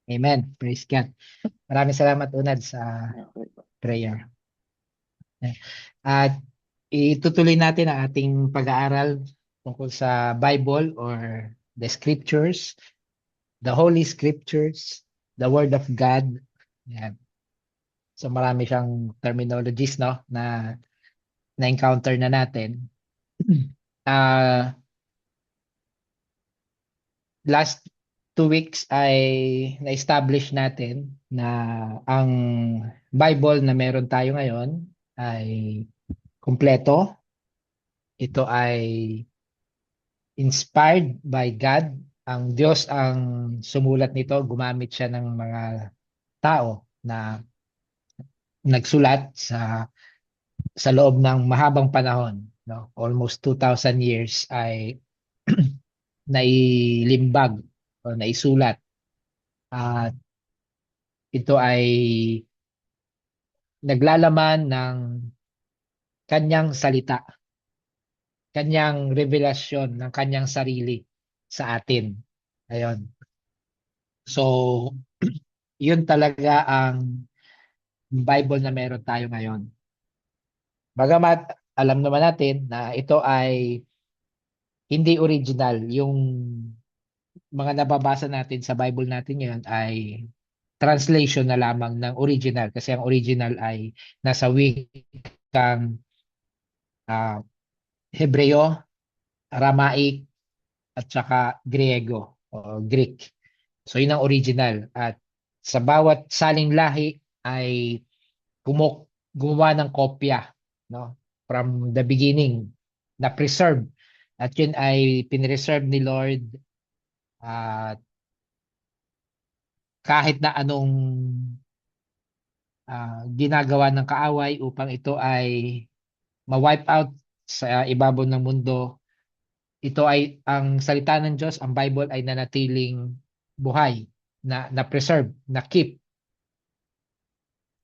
Amen. Praise God. Maraming salamat, Unad, sa Okay po. prayer. At itutuloy natin ang ating pag-aaral tungkol sa Bible or the Scriptures, the Holy Scriptures, the Word of God. Yan. So marami siyang terminologies, no, na na-encounter na natin. Ah, last 2 weeks ay na-establish natin na ang Bible na meron tayo ngayon ay kumpleto. Ito ay inspired by God. Ang Diyos ang sumulat nito, gumamit siya ng mga tao na nagsulat sa loob ng mahabang panahon, no? Almost 2,000 years ay nailimbag o naisulat. At ito ay naglalaman ng kanyang salita, kanyang revelasyon ng kanyang sarili sa atin. Ayun. So, yun talaga ang Bible na meron tayo ngayon. Bagamat alam naman natin na ito ay hindi original. Yung mga nababasa natin sa Bible natin ngayon ay translation na lamang ng original kasi ang original ay nasa wikang ah, Hebreo, Aramaic at saka Griego o Greek. So yun ang original at sa bawat saling lahi ay gumawa ng kopya, no, from the beginning na preserve at yun ay pinreserve ni Lord at kahit na anong ginagawa ng kaaway upang ito ay ma-wipe out sa ibabaw ng mundo. Ito ay ang salita ng Diyos, ang Bible ay nanatiling buhay, na preserve, na keep.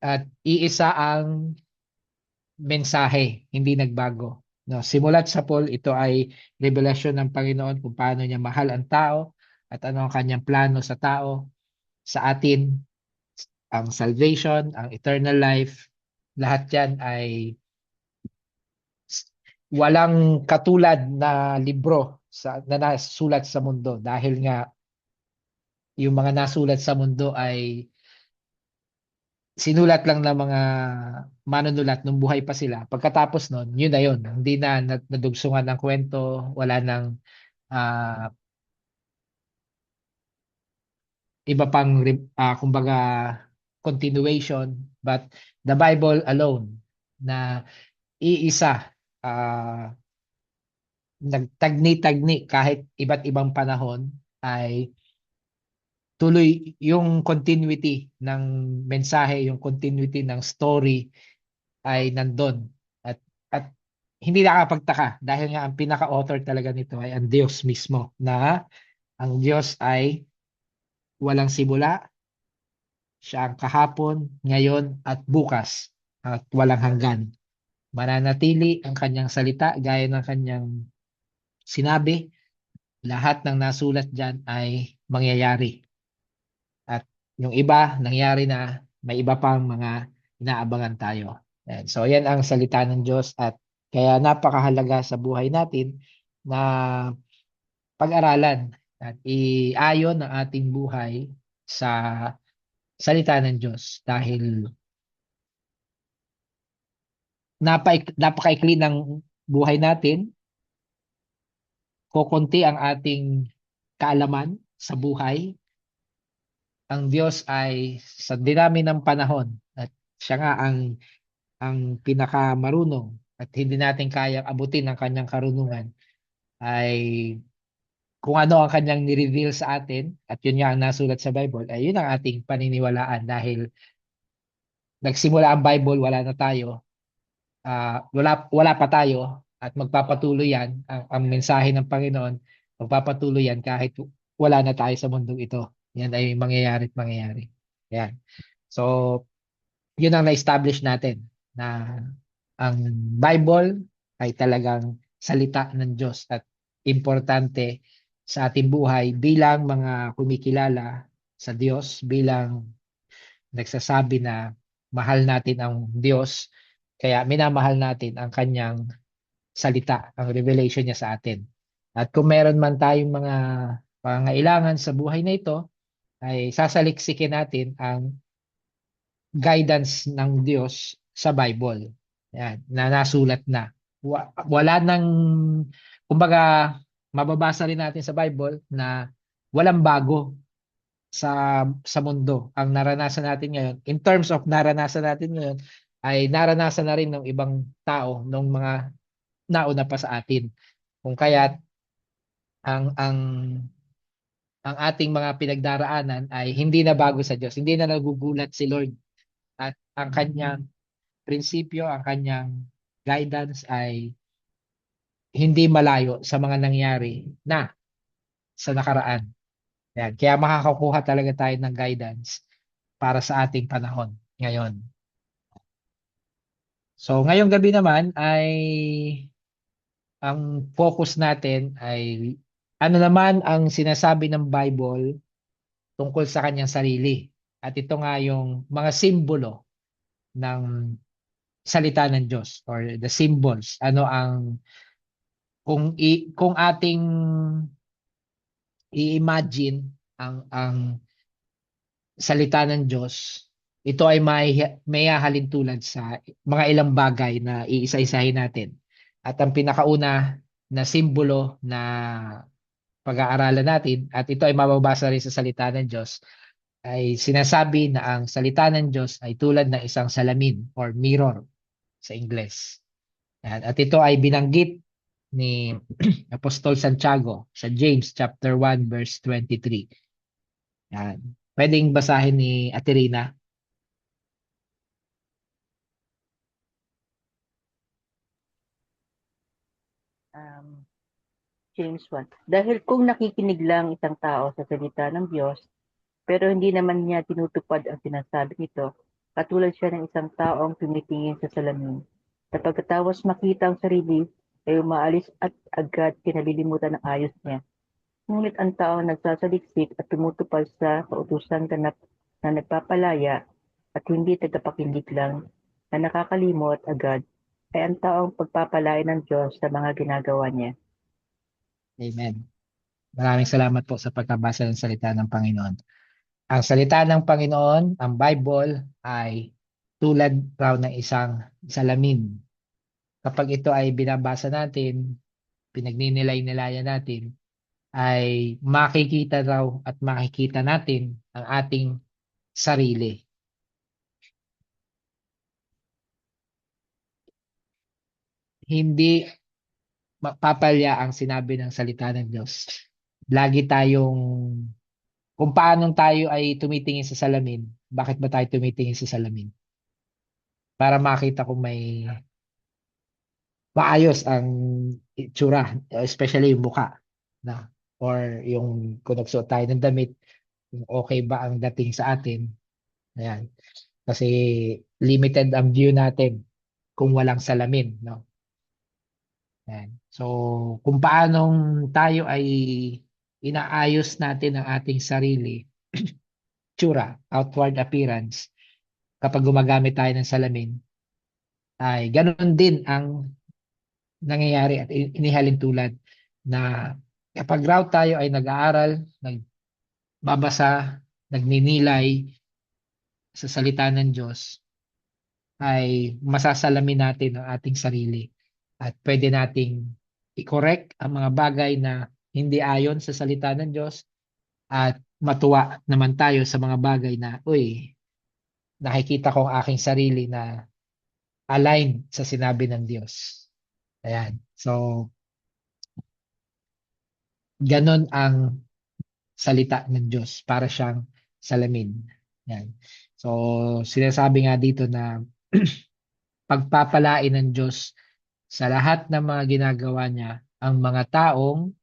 At iisa ang mensahe, hindi nagbago. No, simulat sa Paul, ito ay revelasyon ng Panginoon kung paano niya mahal ang tao at ano ang kanyang plano sa tao, sa atin, ang salvation, ang eternal life, lahat yan ay walang katulad na libro na nasulat sa mundo dahil nga yung mga nasulat sa mundo ay sinulat lang ng mga manunulat nung buhay pa sila. Pagkatapos nun, yun na yun. Hindi na nadugsungan ng kwento, wala nang ah, iba pang kumbaga continuation, but the Bible alone na iisa, ah, nagtagni-tagni kahit iba't ibang panahon ay tuloy yung continuity ng mensahe, yung continuity ng story ay nandun. At hindi nakapagtaka dahil nga ang pinaka-author talaga nito ay ang Diyos mismo na ang Diyos ay walang simula, siya ang kahapon, ngayon at bukas at walang hanggan. Mananatili ang kanyang salita gaya ng kanyang sinabi, lahat ng nasulat diyan ay mangyayari. At yung iba, nangyari na, may iba pang mga inaabangan tayo. Yan. So, yan ang salita ng Diyos at kaya napakahalaga sa buhay natin na pag-aralan at iayon ang ating buhay sa salita ng Diyos dahil napakaikli ng buhay natin, kokonti ang ating kaalaman sa buhay. Ang Diyos ay sa dinami ng panahon at siya nga ang pinakamarunong at hindi natin kayang abutin ang kanyang karunungan ay kung ano ang kanyang ni-reveal sa atin at yun nga ang nasulat sa Bible ay yun ang ating paniniwalaan dahil nagsimula ang Bible wala na tayo, wala pa tayo at magpapatuloy yan ang mensahe ng Panginoon, magpapatuloy yan kahit wala na tayo sa mundong ito. Yan ay mangyayari at mangyayari. Yan. So yun ang na-establish natin na ang Bible ay talagang salita ng Diyos at importante sa ating buhay bilang mga kumikilala sa Diyos bilang nagsasabi na mahal natin ang Diyos, kaya minamahal natin ang kanyang salita, ang revelation niya sa atin. At kung meron man tayong mga pangailangan sa buhay na ito, ay sasaliksikin natin ang guidance ng Diyos sa Bible. Yan, na nasulat na. Wala nang, kumbaga, mababasa rin natin sa Bible na walang bago sa mundo. Ang naranasan natin ngayon, in terms of naranasan natin ngayon, ay naranasan na rin ng ibang tao, ng mga nauna pa sa atin. Kung kaya ang ang ating mga pinagdaraanan ay hindi na bago sa Diyos. Hindi na nagugulat si Lord at ang kanyang prinsipyo, ang kanyang guidance ay hindi malayo sa mga nangyari na sa nakaraan. Yan. Kaya makakakuha talaga tayo ng guidance para sa ating panahon ngayon. So, ngayong gabi naman ay ang focus natin ay ano naman ang sinasabi ng Bible tungkol sa kanyang sarili. At ito nga yung mga simbolo ng salita ng Diyos or the symbols. Ano ang kung ating i-imagine ang salita ng Diyos, ito ay may hahalin tulad sa mga ilang bagay na iisa-isahin natin. At ang pinakauna na simbolo na pag-aaralan natin, at ito ay mababasa rin sa salita ng Diyos, ay sinasabi na ang salita ng Diyos ay tulad ng isang salamin or mirror sa Ingles. At ito ay binanggit ni Apostol Santiago sa James chapter 1 verse 23. Yan. Pwedeng basahin ni Aterina. um, James 1. Dahil kung nakikinig lang isang tao sa salita ng Diyos, pero hindi naman niya tinutupad ang sinasabi nito, katulad siya ng isang taong tumitingin sa salamin. Sa pagkatapos makita ang sarili, ay umaalis at agad kinalilimutan ang ayos niya. Ngunit ang taong nagsasaliksik at tumutupad sa kautusan ganap na nagpapalaya at hindi tagapakinig lang na nakakalimot agad, ay ang taong pagpapalain ng Diyos sa mga ginagawa niya. Amen. Maraming salamat po sa pagkabasa ng salita ng Panginoon. Ang salita ng Panginoon, ang Bible, ay tulad raw ng isang salamin. Kapag ito ay binabasa natin, pinagninilay-nilayan natin, ay makikita raw at makikita natin ang ating sarili. Hindi mapapalya ang sinabi ng salita ng Diyos. Lagi tayong, kung paano tayo ay tumitingin sa salamin, bakit ba tayo tumitingin sa salamin? Para makita kung may maayos ang itsura, especially yung mukha na or yung kung nagsuot tayo ng damit, kung okay ba ang dating sa atin. Ayan. Kasi limited ang view natin kung walang salamin, no? Ayan. So, kung paanong tayo ay inaayos natin ang ating sarili, tsura, outward appearance, kapag gumagamit tayo ng salamin, ay ganoon din ang nangyayari at inihalin tulad na kapag raw tayo ay nag-aaral, nagbabasa, nagninilay sa salita ng Diyos, ay masasalamin natin ang ating sarili at pwede nating i-correct ang mga bagay na hindi ayon sa salita ng Diyos at matuwa naman tayo sa mga bagay na, uy, nakikita ko ang aking sarili na aligned sa sinabi ng Diyos. Ayan. So, ganon ang salita ng Diyos para siyang salamin. Yan. So, sinasabi nga dito na pagpapalain ng Diyos sa lahat ng mga ginagawa niya ang mga taong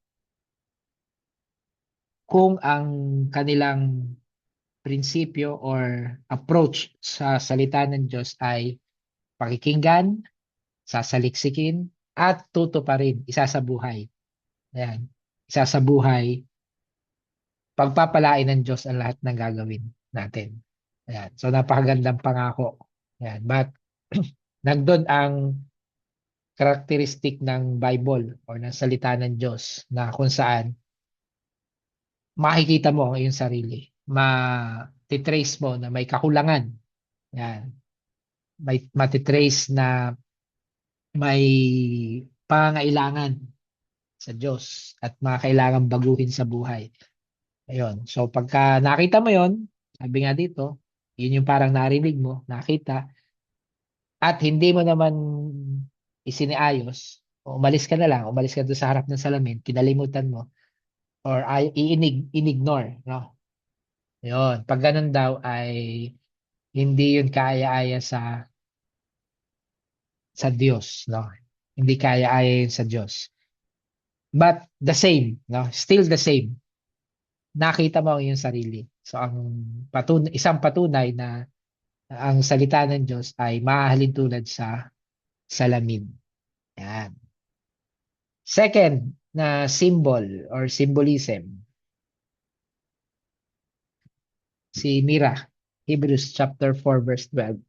kung ang kanilang prinsipyo or approach sa salita ng Diyos ay pakikinggan, sasaliksikin, at tutuparin, isa sa buhay. Ayan. Isa sa buhay pagpapalain ng Diyos ang lahat ng gagawin natin. Ayan. So napakagandang pangako. Ayan. But nandun ang karakteristik ng Bible or ng salita ng Diyos na kung saan makikita mo ang iyong sarili. Ma-trace mo na may kakulangan. Yan. May matitrace na may pangangailangan sa Diyos at mga kailangan baguhin sa buhay. Ayun. So pagka nakita mo yon, sabi nga dito, yun yung parang narinig mo, nakita, at hindi mo naman isiniayos, umalis ka na lang, umalis ka doon sa harap ng salamin, kinalimutan mo, or ignore, no? Yun. Pag ganun daw ay hindi yun kaya-aya sa Diyos, no? Hindi kaya-aya yun sa Diyos. But the same, no? Still the same. Nakita mo ang iyong sarili. So ang isang patunay na ang salita ng Diyos ay maaahalin tulad sa salamin. Yan. Second na symbol or symbolism, si Mira, Hebrews chapter 4 verse 12.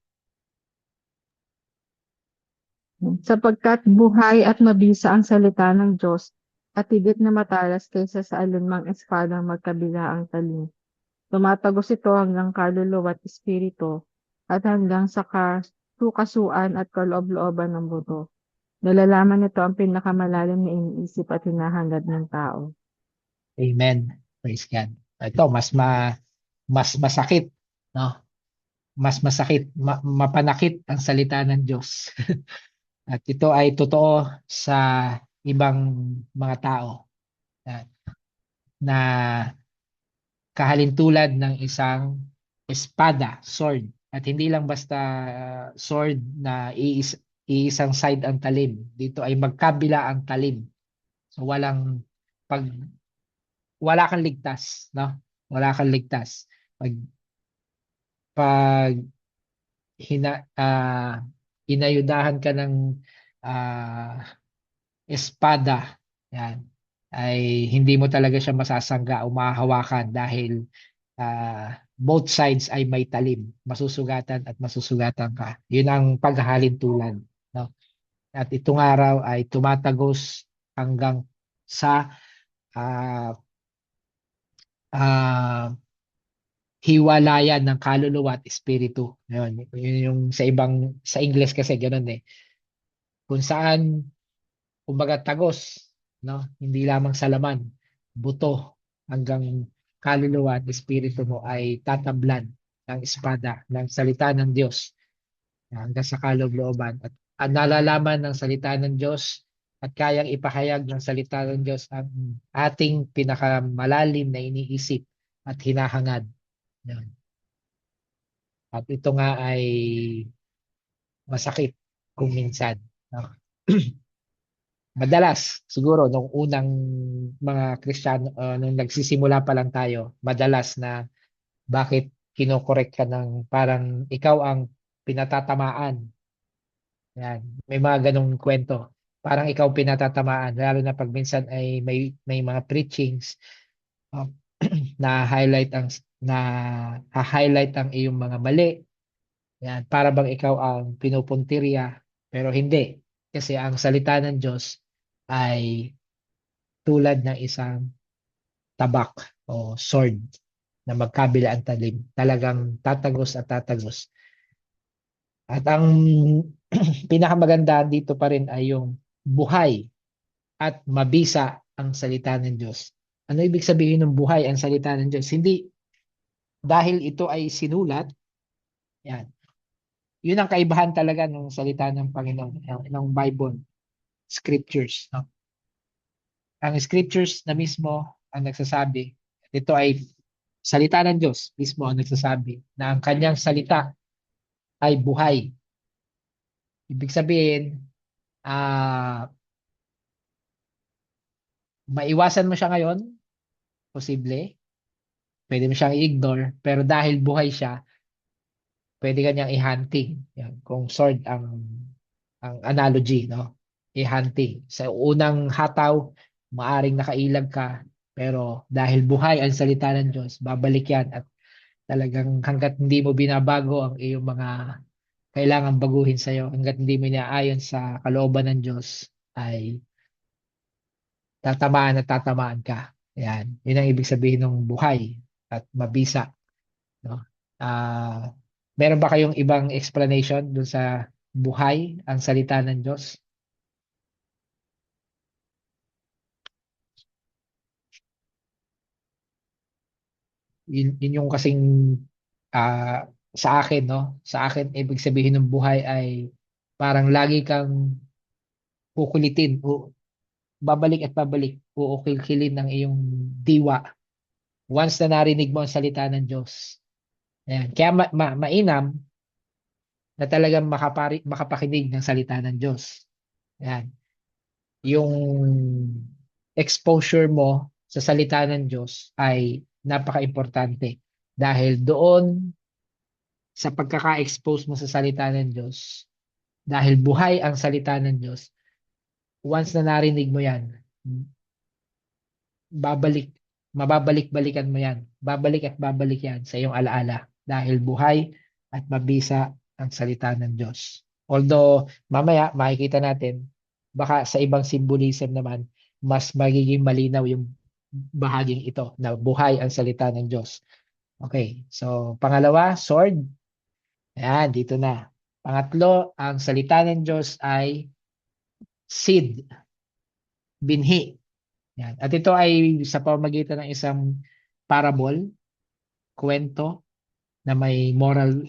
Sapagkat buhay at mabisa ang salita ng Diyos at higit na matalas kaysa sa alinmang espadang magkabilaang talim. Tumatagos ito hanggang kaluluwa at espiritu at hanggang sa kasukasuan at kaloob-looban ng buto. Nalalaman nito ang pinakamalalim na iniisip at hinahangad ng tao. Amen. Praise God. Ito, mas masakit, no? Mas masakit, mapanakit ang salita ng Diyos. At ito ay totoo sa ibang mga tao na, na kahalintulad ng isang espada, sword. At hindi lang basta sword na iisang side ang talim. Dito ay magkabila ang talim. So pag wala kang ligtas, no? Wala kang ligtas. Pag hina, inayudahan ka ng ah, espada, yan, ay hindi mo talaga siya masasangga o mahahawakan dahil both sides ay may talim, masusugatan at masusugatan ka. Yun ang paghahalintulad, no? At itong araw ay tumatagos hanggang sa ah, ah, hiwalayan ng kaluluwa at espiritu. Yun yung sa English kasi ganun eh. Kung saan kumbaga tagos, no? Hindi lamang sa laman, buto hanggang kaluluwa at espiritu mo ay tatablan ng espada ng salita ng Diyos hanggang sa kaloob-looban at ang nalalaman ng salita ng Diyos at kayang ipahayag ng salita ng Diyos ang ating pinakamalalim na iniisip at hinahangad. Yan. At ito nga ay masakit kung minsan. No? Madalas, siguro, nung unang mga Kristiyano, nung nagsisimula pa lang tayo, madalas na bakit kinokorek ka ng parang ikaw ang pinatatamaan. Yan. May mga ganong kwento. Parang ikaw pinatatamaan, lalo na pag minsan ay may mga preachings uh, na highlight ang iyong mga mali. Yan, para bang ikaw ang pinupuntirya, pero hindi. Kasi ang salita ng Diyos ay tulad ng isang tabak o sword na magkabila ang talim. Talagang tatagos at tatagos. At ang pinakamaganda dito pa rin ay yung buhay at mabisa ang salita ng Diyos. Ano ibig sabihin ng buhay ang salita ng Diyos? Hindi dahil ito ay sinulat, yan. Yun ang kaibahan talaga ng salita ng Panginoon, ng Bible, scriptures. No? Ang scriptures na mismo ang nagsasabi, ito ay salita ng Diyos mismo ang nagsasabi na ang kanyang salita ay buhay. Ibig sabihin, maiwasan mo siya ngayon, posible, pwede mo siyang i-ignore, pero dahil buhay siya, pwede kanyang i-hunting. Yan, kung sword ang analogy, no? I-hunting. Sa unang hataw, maaring nakailag ka, Pero dahil buhay ang salita ng Diyos, babalik yan at talagang hanggat hindi mo binabago ang iyong mga kailangan baguhin sa'yo, hanggat hindi mo inaayon sa kalooban ng Diyos, ay tatamaan at tatamaan ka. Yan. Yun ang ibig sabihin ng buhay at mabisa. No? Ah, meron ba kayong ibang explanation dun sa buhay ang salita ng Diyos? Yun yung kasing sa akin, no? Sa akin, ibig sabihin ng buhay ay parang lagi kang kukulitin o babalik at babalik, uukil-kilin ng iyong diwa once na narinig mo ang salita ng Diyos. Ayan. Kaya mainam na talagang makapakinig ng salita ng Diyos. Ayan. Yung exposure mo sa salita ng Diyos ay napaka-importante dahil doon sa pagkaka-expose mo sa salita ng Diyos, dahil buhay ang salita ng Diyos, once na narinig mo yan, mababalik-balikan mo yan. Babalik at babalik yan sa iyong alaala dahil buhay at mabisa ang salita ng Diyos. Although, mamaya makikita natin, baka sa ibang symbolism naman, mas magiging malinaw yung bahaging ito na buhay ang salita ng Diyos. Okay, so pangalawa, sword. Ayan, dito na. Pangatlo, ang salita ng Diyos ay seed, binhi. Yan. At ito ay sa pamamagitan ng isang parable, kwento na may moral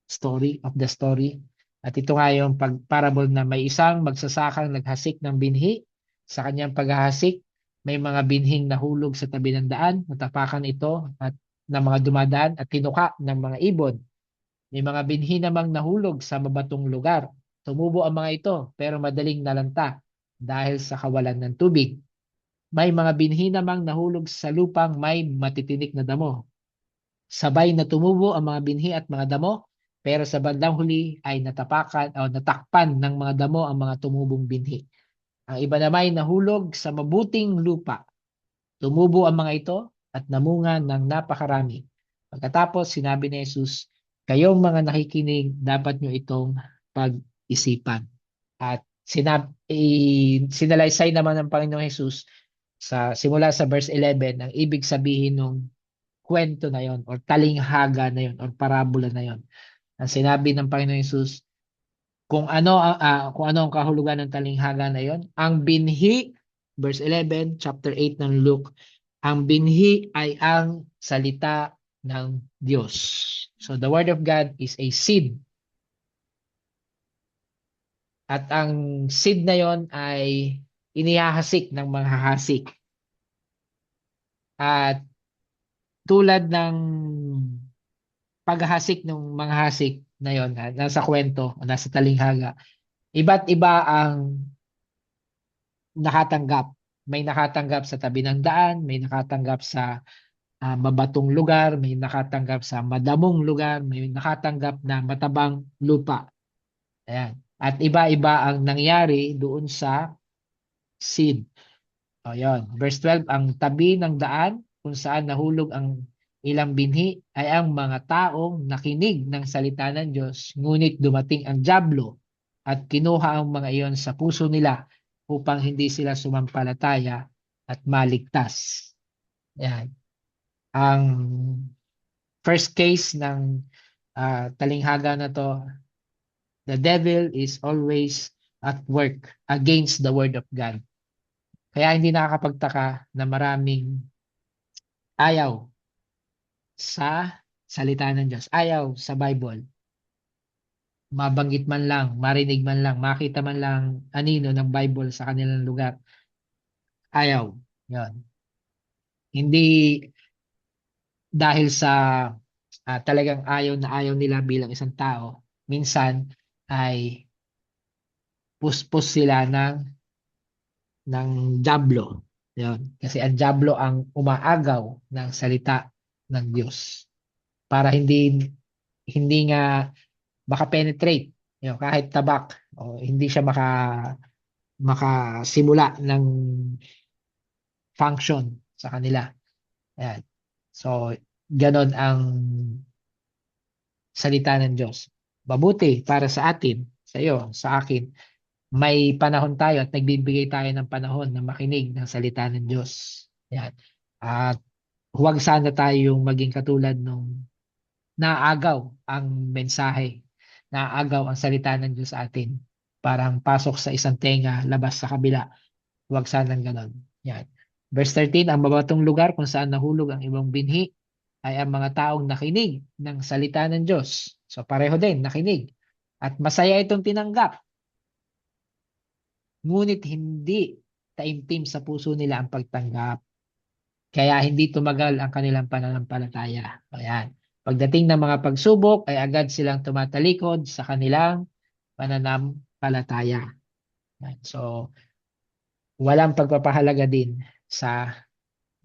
story of the story. At ito nga yung parable na may isang magsasakang naghasik ng binhi. Sa kanyang paghahasik, may mga binhing nahulog sa tabi ng daan, natapakan ito at ng mga dumadaan at tinuka ng mga ibon. May mga binhi namang nahulog sa mabatong lugar. Tumubo ang mga ito pero madaling nalanta dahil sa kawalan ng tubig. May mga binhi namang nahulog sa lupang may matitinik na damo. Sabay na tumubo ang mga binhi at mga damo, pero sa bandang huli ay natapakan o natakpan ng mga damo ang mga tumubong binhi. Ang iba naman ay nahulog sa mabuting lupa. Tumubo ang mga ito at namunga ng napakarami. Pagkatapos sinabi ni Jesus, kayong mga nakikinig, dapat nyo itong pag-isipan. At sinalaysay naman ng Panginoong Jesus simula sa verse 11 ang ibig sabihin ng kwento na yon or talinghaga na yon or parabola na yon. Ang sinabi ng Panginoong Jesus, kung ano ang kahulugan ng talinghaga na yon, ang binhi, verse 11, chapter 8 ng Luke, ang binhi ay ang salita ng Diyos. So the word of God is a seed. At ang seed na yon ay inihahasik ng mga hahasik. At tulad ng paghahasik ng mga hasik na yon, nasa kwento, nasa talinghaga, iba't iba ang nakatanggap. May nakatanggap sa tabi ng daan, may nakatanggap sa mabatong lugar, may nakatanggap sa madamong lugar, may nakatanggap na matabang lupa. Ayan. At iba-iba ang nangyari doon sa seed. O yun. Verse 12, ang tabi ng daan kung saan nahulog ang ilang binhi ay ang mga taong nakinig ng salita ng Diyos, ngunit dumating ang dyablo at kinuha ang mga iyon sa puso nila upang hindi sila sumampalataya at maligtas. Yan. Ang first case ng talinghaga na to, the devil is always at work against the word of God. Kaya hindi nakakapagtaka na maraming ayaw sa salita ng Diyos. Ayaw sa Bible. Mabanggit man lang, marinig man lang, makita man lang anino ng Bible sa kanilang lugar. Ayaw. Yan. Hindi dahil sa talagang ayaw na ayaw nila bilang isang tao. Minsan ay puspos sila ng dyablo. Yan. Kasi ang dyablo ang umaagaw ng salita ng Diyos. Para hindi nga maka-penetrate, kahit tabak o hindi siya makasimula ng function sa kanila. Ayan. So, ganon ang salita ng Diyos. Mabuti para sa atin, sa iyo, sa akin, may panahon tayo at nagbibigay tayo ng panahon na makinig ng salita ng Diyos. Yan. At huwag sana tayong maging katulad nung naagaw ang mensahe, naagaw ang salita ng Diyos sa atin. Parang pasok sa isang tenga, labas sa kabila. Huwag sanang ganon. Yan. Verse 13, ang mabatong lugar kung saan nahulog ang ibang binhi ay ang mga taong nakinig ng salita ng Diyos. So pareho din, nakinig. At masaya itong tinanggap. Ngunit hindi taimtim sa puso nila ang pagtanggap. Kaya hindi tumagal ang kanilang pananampalataya. Ayan. Pagdating ng mga pagsubok ay agad silang tumatalikod sa kanilang pananampalataya. Ayan. So, walang pagpapahalaga din sa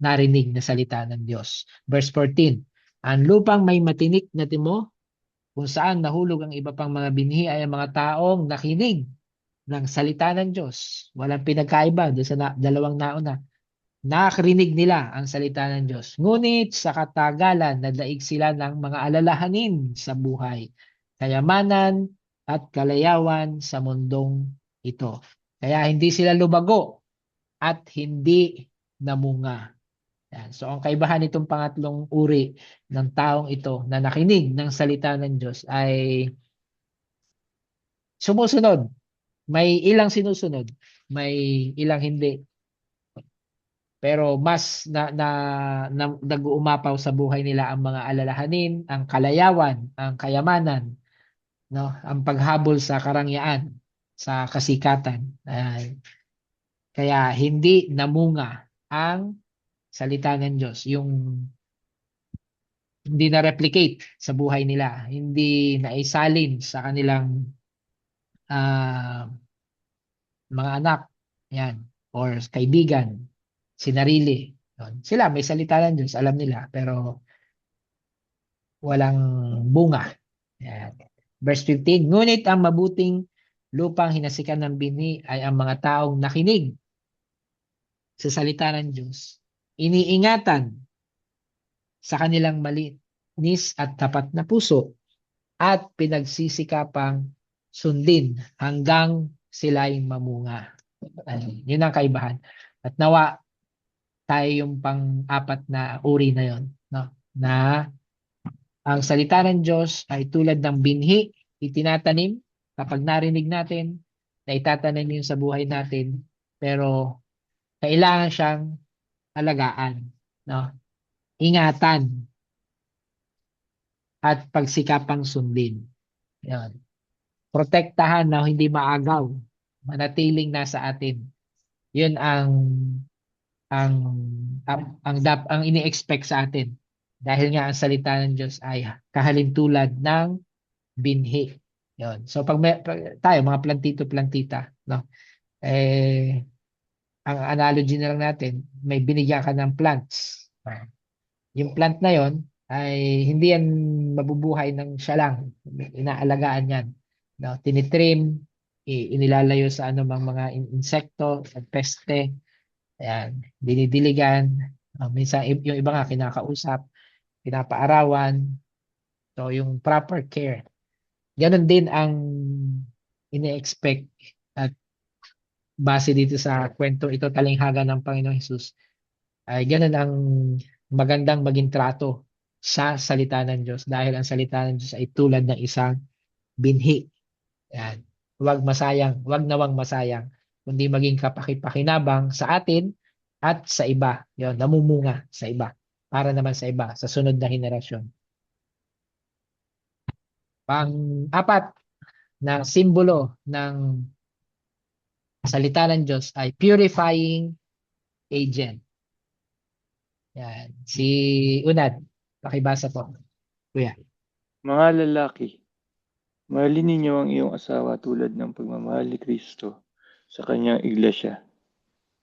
narinig na salita ng Diyos. Verse 14, ang lupang may matinik na timo, kung saan nahulog ang iba pang mga binhi ay ang mga taong nakinig ng salita ng Diyos. Walang pinagkaiba doon sa dalawang nauna. Nakarinig nila ang salita ng Diyos. Ngunit sa katagalan, nadaig sila ng mga alalahanin sa buhay, kayamanan at kalayawan sa mundong ito. Kaya hindi sila lumago at hindi namunga. Yan. So ang kaibahan nitong pangatlong uri ng taong ito na nakinig ng salita ng Diyos ay sumusunod. May ilang sinusunod, may ilang hindi. Pero mas nag-uumapaw sa buhay nila ang mga alalahanin, ang kalayawan, ang kayamanan, no? Ang paghabol sa karangyaan, sa kasikatan. Kaya hindi namunga ang salita ng Diyos, yung hindi na-replicate sa buhay nila, hindi naisalin sa kanilang mga anak, yan, or kaibigan, sinarili. Sila may salita ng Diyos, alam nila, pero walang bunga. Yan. Verse 15, ngunit ang mabuting lupang hinasikan ng binhi ay ang mga taong nakinig sa salita ng Diyos, iniingatan sa kanilang malinis at tapat na puso at pinagsisikapang sundin hanggang sila'y mamunga. Yun ang kaibahan. At nawa tayo yung pang-apat na uri na yon, no? Na ang salita ng Diyos ay tulad ng binhi, itinatanim kapag narinig natin, na itatanim yun sa buhay natin, pero kailangan siyang alagaan, no? Ingatan at pagsikapang sundin. Yan. Protektahan na hindi maagaw, manatiling nasa atin. Yun ang ini-expect sa atin. Dahil nga ang salita ng Diyos ay kahalintulad ng binhi. Yun. So tayo mga plantito-plantita, no? Ang analogy na lang natin, may binigyan ka ng plants. Yung plant na yon ay hindi yan mabubuhay ng siya lang. Inaalagaan yan. No? Tinitrim, inilalayo sa anumang mga insekto at peste. Ayan, dinidiligan. Minsan yung iba nga kinakausap, pinapaarawan. So yung proper care. Ganon din ang ini-expect at base dito sa kwento ito talinghaga ng Panginoong Hesus ay ganon ang magandang maging trato sa salita ng Diyos dahil ang salita ng Diyos ay tulad ng isang binhi. Yan. Huwag masayang, huwag nawang masayang, kundi maging kapakipakinabang sa atin at sa iba. Yon, namumunga sa iba. Para naman sa iba, sa sunod na henerasyon. Pang-apat na simbolo ng salita ng Diyos ay purifying agent. Yan. Si Unad, pakibasa po. Kuya. Mga lalaki, mahalin ninyo ang iyong asawa tulad ng pagmamahal ni Kristo sa kanyang iglesia.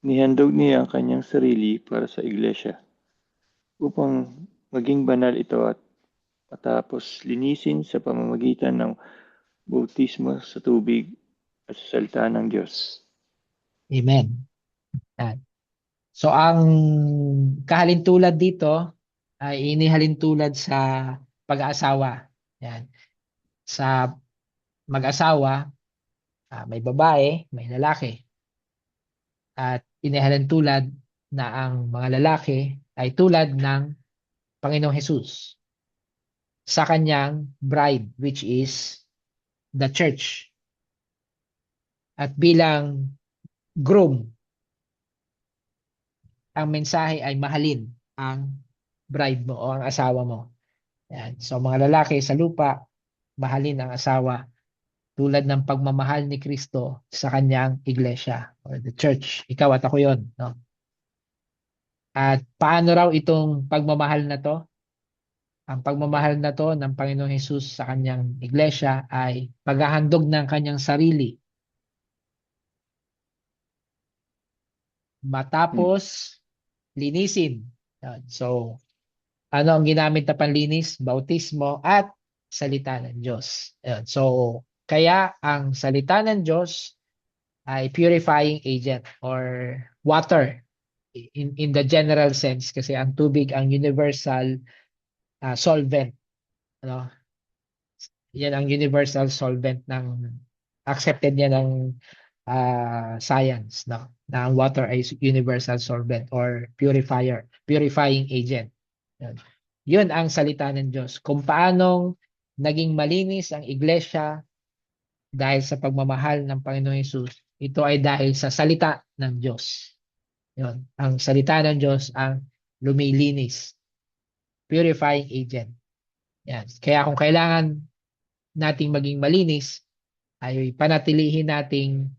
Nihandog niya ang kanyang sarili para sa iglesia upang maging banal ito at matapos linisin sa pamamagitan ng bautismo sa tubig at sa salita ng Diyos. Amen. Yan. So ang kahalintulad dito ay inihalintulad sa pag-aasawa. Yan. Sa mag-asawa, may babae, may lalaki. At inihalintulad na ang mga lalaki ay tulad ng Panginoong Hesus sa kanyang bride, which is the church. At bilang groom, ang mensahe ay mahalin ang bride mo o ang asawa mo. Yan. So mga lalaki sa lupa, mahalin ang asawa tulad ng pagmamahal ni Kristo sa kanyang iglesia or the church. Ikaw at ako yon, no? At paano raw itong pagmamahal na to? Ang pagmamahal na to ng Panginoong Hesus sa kanyang iglesia ay paghahandog ng kanyang sarili matapos linisin. Yan. So, ano ang ginamit na panlinis? Bautismo at salita ng Diyos. Yan. So, kaya ang salita ng Diyos ay purifying agent or water in the general sense kasi ang tubig ang universal solvent, ano? Yan ang universal solvent ng accepted niya ng science, no? Na ang water ay universal solvent or purifying agent. Yan. Yun ang salita ng Diyos. Kung paanong naging malinis ang iglesia dahil sa pagmamahal ng Panginoong Hesus, ito ay dahil sa salita ng Diyos. Yun. Ang salita ng Diyos ang lumilinis, purifying agent. Yan. Kaya kung kailangan nating maging malinis, ay panatilihin nating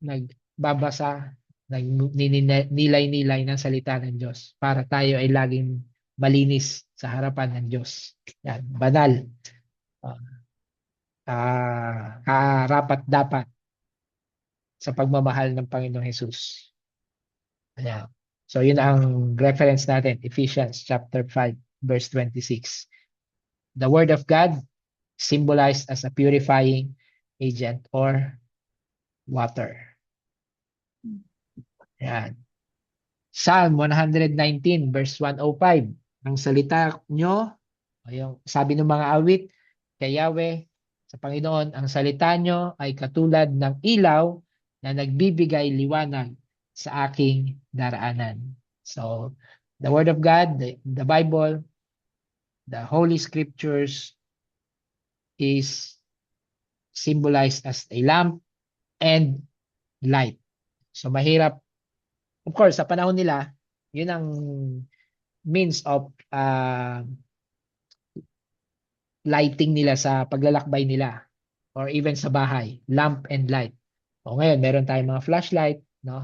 nagbabasa, nilay-nilay ng salita ng Diyos para tayo ay laging malinis sa harapan ng Diyos. Yan, banal. Karapat dapat sa pagmamahal ng Panginoong Hesus. Ayan. So yun ang reference natin, Ephesians chapter 5 verse 26. The word of God symbolized as a purifying agent or water. Ayan. Psalm 119 verse 105. Ang salita nyo, yung sabi ng mga awit kay Yahweh, sa Panginoon, ang salita nyo ay katulad ng ilaw na nagbibigay liwanag sa aking daraanan. So, the Word of God, the Bible, the Holy Scriptures is symbolized as a lamp and light. So, mahirap. Of course, sa panahon nila, yun ang means of lighting nila sa paglalakbay nila or even sa bahay, lamp and light. O ngayon, meron tayong mga flashlight, no?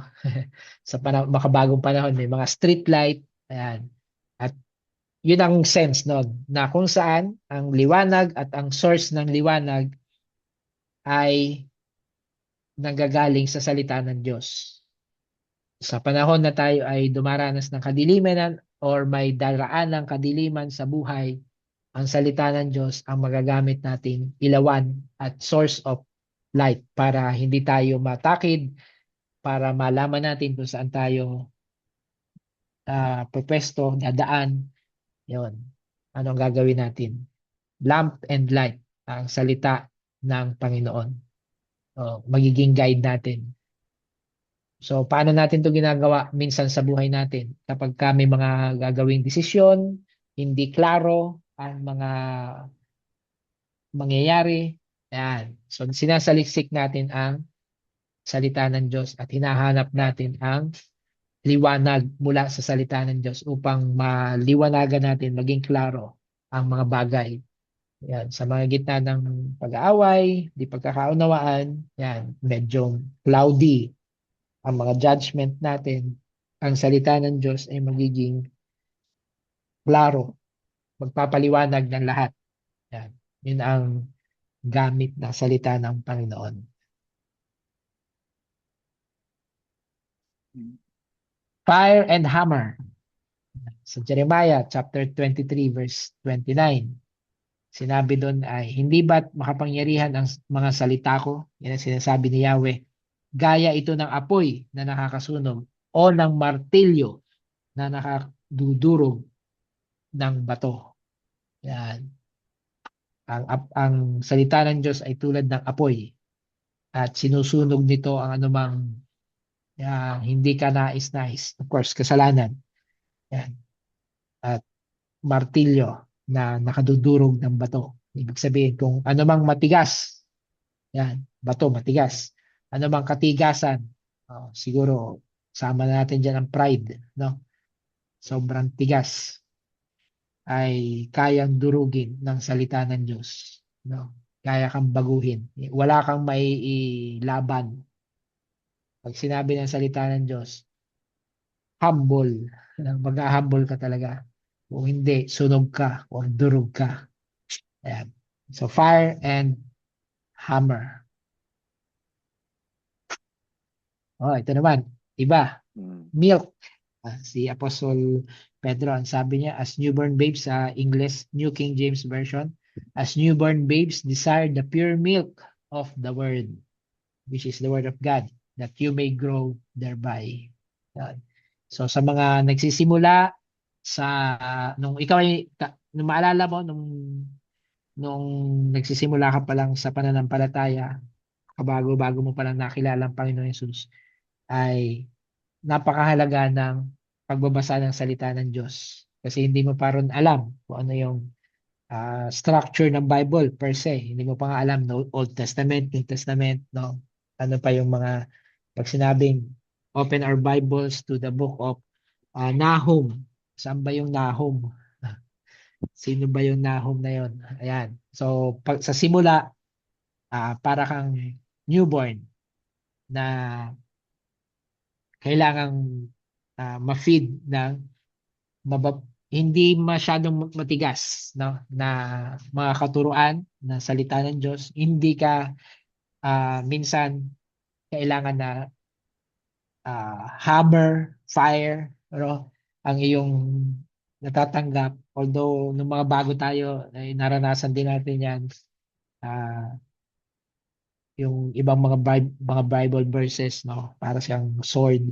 Sa makabagong panahon, may mga street light. Ayan. At yun ang sense nun, na kung saan ang liwanag at ang source ng liwanag ay nanggagaling sa salita ng Diyos. Sa panahon na tayo ay dumaranas ng kadiliman or may daraan ng kadiliman sa buhay, ang salita ng Diyos ang magagamit nating ilawan at source of light para hindi tayo matakid, para malaman natin kung saan tayo pwesto, dadaan. Yun. Anong gagawin natin? Lamp and light, ang salita ng Panginoon. So, magiging guide natin. So, paano natin ito ginagawa minsan sa buhay natin? Kapag may mga gagawing desisyon, hindi klaro ang mga mangyayari. Ayan. So, sinasaliksik natin ang salita ng Diyos at hinahanap natin ang liwanag mula sa salita ng Diyos upang maliwanagan natin, maging klaro ang mga bagay. Yan, sa mga gitna ng pag-aaway, di pagkakaunawaan, yan, medyo cloudy ang mga judgment natin. Ang salita ng Diyos ay magiging klaro, magpapaliwanag ng lahat. Yan, yun ang gamit na salita ng Panginoon. Fire and hammer. Sa Jeremiah chapter 23 verse 29. Sinabi doon ay, hindi ba't makapangyarihan ang mga salita ko? Yan ang sinasabi ni Yahweh. Gaya ito ng apoy na nakakasunog o ng martilyo na nakadudurog ng bato. Yan. Ang salita ng Diyos ay tulad ng apoy at sinusunog nito ang anumang hindi ka nais-nais. Of course, kasalanan. Yan. At martilyo na nakadudurog ng bato. Ibig sabihin kung anumang matigas, yan, bato matigas. Anumang katigasan, siguro sama na natin dyan ang pride, no? Sobrang tigas ay kayang durugin ng salita ng Diyos, no? Kaya kang baguhin. Wala kang may laban. Pag sinabi ng salita ng Diyos, humble. Mag-humble ka talaga. Kung hindi, sunog ka or durog ka. Ayan. So, fire and hammer. Oh, ito naman. Iba. Milk. Si Apostle Pedro, ang sabi niya, as newborn babes sa English, New King James Version, as newborn babes desire the pure milk of the word, which is the word of God, that you may grow thereby. Yan. So sa mga nagsisimula sa nung ikaw ay nung maalala mo nung nagsisimula ka pa lang sa pananampalataya, kabago-bago mo pa lang nakilala ang Panginoon Hesus, ay napakahalaga ng pagbabasa ng salita ng Diyos. Kasi hindi mo pa rin alam kung ano yung structure ng Bible per se. Hindi mo pa nga alam, no? Old Testament, New Testament, no? Ano pa yung mga, pag sinabing, open our Bibles to the book of Nahum. Saan ba yung Nahum? Sino ba yung Nahum na yon? Ayan. So, sa simula, para kang newborn na kailangang ma-feed ng hindi masyadong matigas, no, na mga katuruan na salita ng Diyos. Hindi ka minsan kailangan na hammer, fire, pero ang iyong natatanggap, although nung mga bago tayo ay naranasan din natin yan, yung ibang mga Bible verses, no, para siyang sword,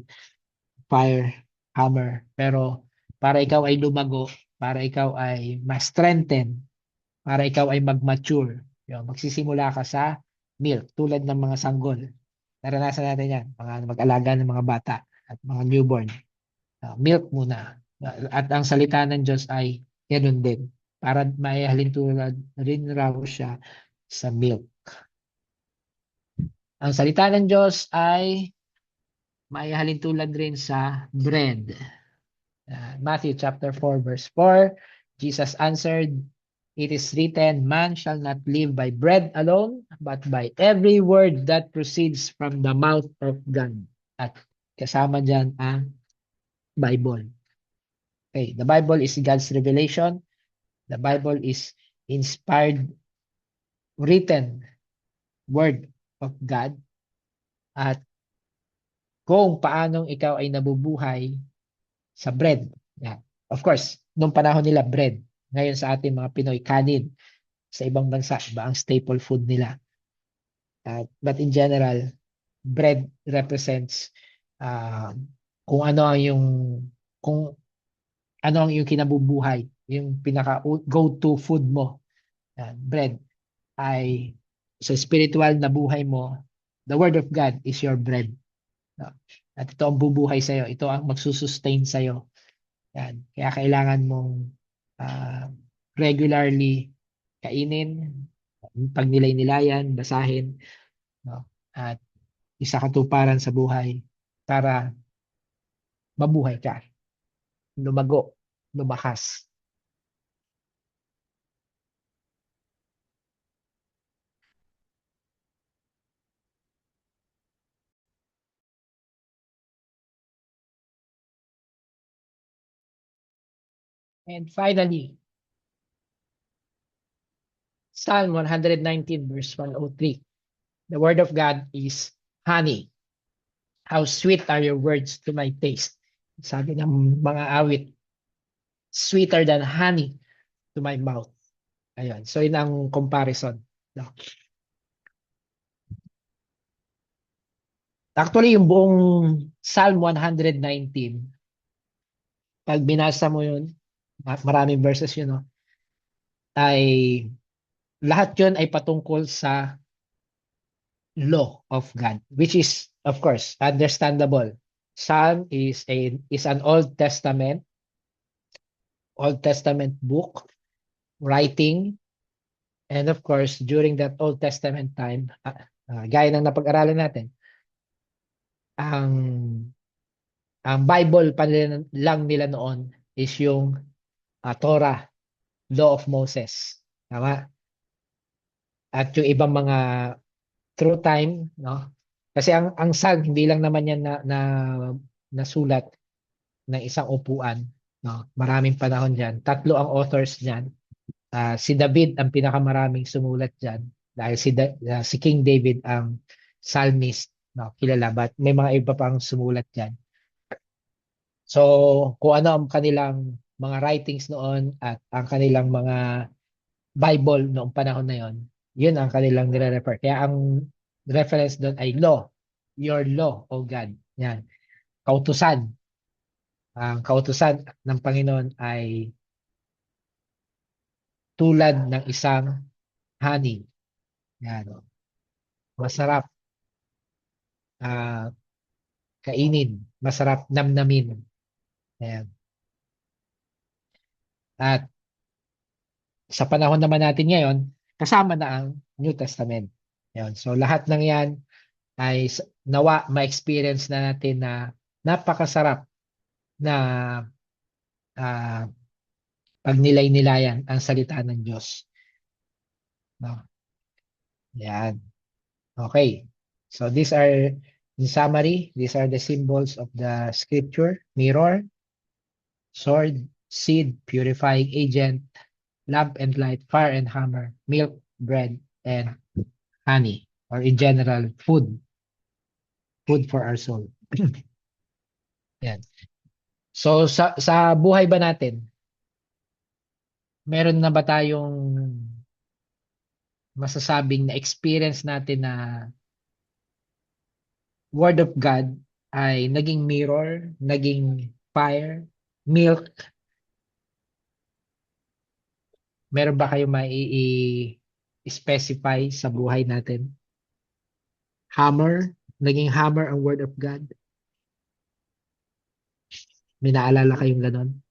fire, hammer, pero para ikaw ay lumago, para ikaw ay ma-strengthen, para ikaw ay mag-mature, magsisimula ka sa milk tulad ng mga sanggol. Naranasan natin yan, mga mag-alaga ng mga bata at mga newborn. Milk muna. At ang salita ng Diyos ay ganoon din, para maihalin tulad rin raw siya sa milk. Ang salita ng Diyos ay maihalin tulad rin sa bread. Matthew chapter 4 verse 4, Jesus answered, "It is written, man shall not live by bread alone, but by every word that proceeds from the mouth of God." At kasama dyan ang Bible. Okay, the Bible is God's revelation. The Bible is inspired, written word of God. At kung paanong ikaw ay nabubuhay sa bread. Yeah. Of course, nung panahon nila bread. Ngayon sa ating mga Pinoy, kanin. Sa ibang bansa, iba ang staple food nila. But in general, bread represents kung ano ang yung kinabubuhay, yung pinaka go-to food mo. Bread ay sa spiritual na buhay mo, the word of God is your bread. At ito ang bubuhay sa'yo. Ito ang magsusustain sa'yo. Yan. Kaya kailangan mong regularly kainin, pagnilay-nilayan, basahin, no? At isa katuparan sa buhay para mabuhay ka, lumago, lumakas. And finally, Psalm 119 verse 103. The word of God is honey. How sweet are your words to my taste. Sabi ng mga awit, sweeter than honey to my mouth. Ayun. So yun ang comparison. No? Actually, yung buong Psalm 119, pag binasa mo yun, maraming verses yun, no? Ay lahat yun ay patungkol sa law of God, which is, of course, understandable. Psalm is an Old Testament book, writing, and of course, during that Old Testament time, gaya ng napag-aralan natin, ang Bible pa lang nila noon is yung Torah, Law of Moses. Tama? At yung ibang mga through time, no? Kasi ang Psalm hindi lang naman yan nasulat ng isang upuan, no? Maraming panahon diyan. Tatlo ang authors diyan. Si David ang pinakamaraming sumulat diyan dahil si King David ang psalmist, no? Kilala, but may mga iba pang sumulat diyan. So, kung ano ang kanilang mga writings noon at ang kanilang mga Bible noong panahon na yon, yun ang kanilang nire-refer. Kaya ang reference doon ay law. Your law, O God. Yan. Kautusan. Ang kautusan ng Panginoon ay tulad ng isang honey. Yan. Masarap kainin. Masarap namnamin. Yan. At sa panahon naman natin ngayon, kasama na ang New Testament. Yan. So lahat ng yan ay nawa ma-experience na natin na napakasarap na pag nilay-nilayan ang salita ng Diyos. No? Yan. Okay. So in summary, these are the symbols of the scripture: mirror, sword, seed, purifying agent, lamp and light, fire and hammer, milk, bread, and honey. Or in general, food for our soul. Yan. So sa buhay ba natin, meron na ba tayong masasabing na experience natin na Word of God ay naging mirror, naging fire, milk? Meron ba kayo mai-specify sa buhay natin? Hammer, naging hammer ang Word of God? May naalala kayong ganon?